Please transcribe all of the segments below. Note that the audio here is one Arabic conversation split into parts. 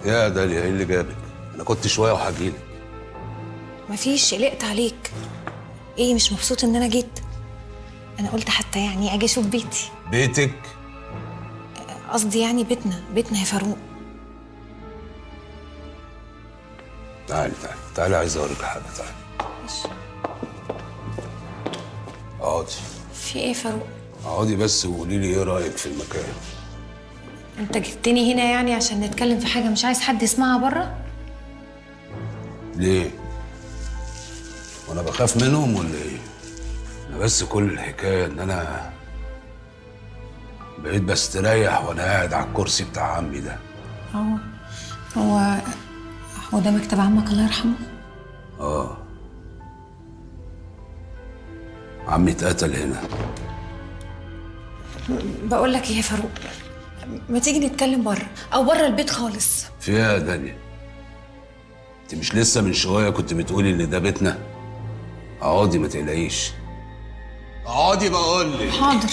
يا داليا ايه اللي جابك؟ انا كنت شويه وهجيلك. مفيش، قلقت عليك. ايه مش مبسوط ان انا جيت؟ انا قلت حتى يعني اجي اشوف بيتي. بيتك؟ قصدي يعني بيتنا يا فاروق. تعالي تعالي تعالي، عايز اوريك حاجه. تعالي ماشي. اقعدي. في ايه يا فاروق؟ اقعدي بس وقولي لي ايه رايك في المكان. انت جبتني هنا يعني عشان نتكلم في حاجه مش عايز حد يسمعها بره؟ ليه؟ وانا بخاف منهم ولا ايه؟ انا بس كل الحكايه ان انا بقيت بستريح وانا قاعد على الكرسي بتاع عمي ده. اه. هو ده مكتب عمك الله يرحمه؟ اه، عمي اتقتل هنا. بقول لك ايه يا فاروق، ما تيجي نتكلم بره او بره البيت خالص. في ايه يا داليا؟ انت مش لسه من شويه كنت بتقولي ان ده بيتنا؟ اقعدي ما تقلقيش. اقعدي بقول لك. حاضر.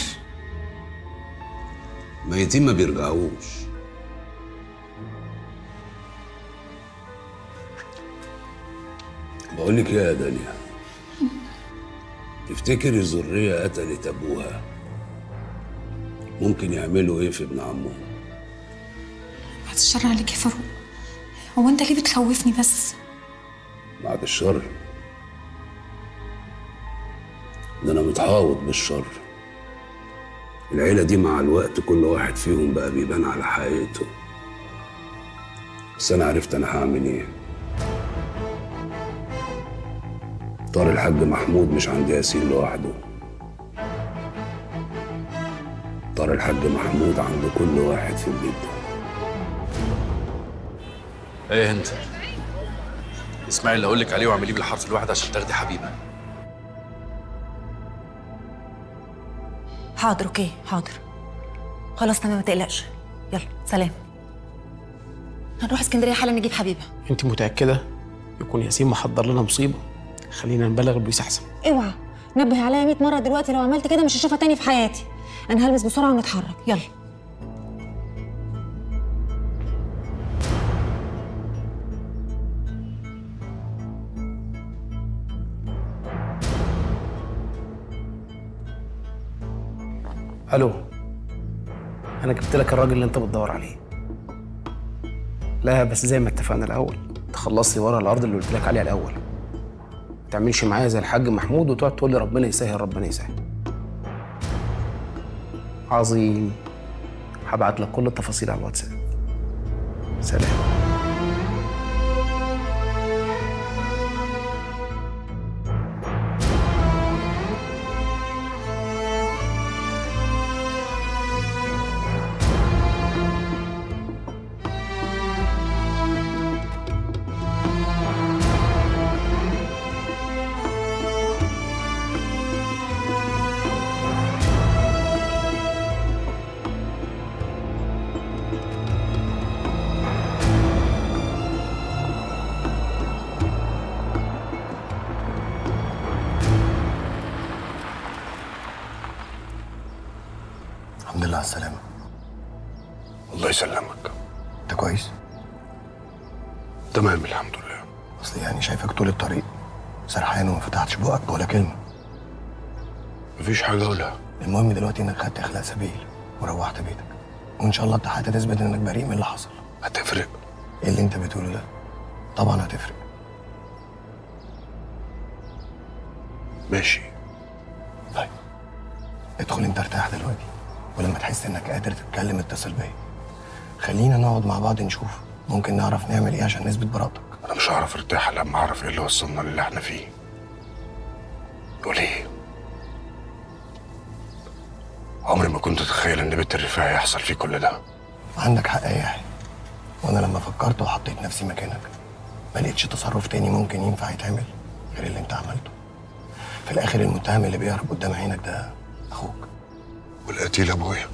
ميتين ما بيرجعوش. بقول لك ايه يا داليا، تفتكري ذريه قتلت ابوها ممكن يعملوا ايه في ابن عمهم؟ بعد الشر عليك يا فاروق، هو انت ليه بتخوفني بس؟ بعد الشر؟ ده انا متحاوط بالشر. العيله دي مع الوقت كل واحد فيهم بقى بيبان على حقيقته. بس انا عرفت انا هعمل ايه. طار الحاج محمود مش عند ياسين لوحده، طار الحاج محمود عند كل واحد في البيت ده. ايه انت؟ اسمعي اللي اقول لك عليه واعمليه بالحرف الواحد عشان تاخدي حبيبه. حاضر، اوكي حاضر. خلاص تمام، ما تقلقش. يلا سلام. هنروح اسكندريه حالا نجيب حبيبه. انت متاكده يكون ياسين محضر لنا مصيبه؟ خلينا نبلغ البوليس احسن. اوعى، نبه عليا 100 مره دلوقتي، لو عملت كده مش هشوفها تاني في حياتي. انا هلبس بسرعه ونتحرك، يلا. الو، انا جبت لك الراجل اللي انت بتدور عليه. لا بس زي ما اتفقنا الاول، تخلص لي ورا الارض اللي قلت لك عليها الاول. ما تعملش معايا زي الحاج محمود وتقعد تقول لي ربنا يسهل ربنا يسهل. عظيم. هبعت لك كل التفاصيل على الواتساب. سلام. الحمد لله على السلامة. الله يسلمك. انت كويس؟ تمام الحمد لله. اصل يعني شايفك طول الطريق سرحان وما فتحتش بقك ولا كلمة. مفيش حاجه اقولها. المهم دلوقتي انك خدت اخلاء سبيل وروحت بيتك، وان شاء الله التحقيقات تثبت انك بريء من اللي حصل. هتفرق؟ ايه اللي انت بتقوله ده؟ طبعا هتفرق. ماشي. طيب ادخل انت ارتاح دلوقتي، ولما تحس انك قادر تتكلم اتصل بيا. خلينا نقعد مع بعض نشوف ممكن نعرف نعمل ايه عشان نثبت براءتك. انا مش هعرف ارتاح لما اعرف ايه اللي وصلنا للي احنا فيه. وليه؟ عمري ما كنت اتخيل ان بيت الرفاعي يحصل فيه كل ده. عندك حق يا يحيى، وانا لما فكرت وحطيت نفسي مكانك ما لقيتش تصرف تاني ممكن ينفع يتعمل غير اللي انت عملته. في الاخر المتهم اللي بيهرب قدام عينك ده اخوك. والقتيل ابويا.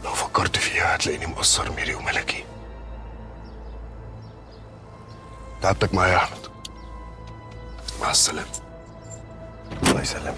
لو فكرت فيها هتلاقيني مقصر ميري وملكي. تعبتك معايا يا احمد. مع السلامه. الله يسلمك.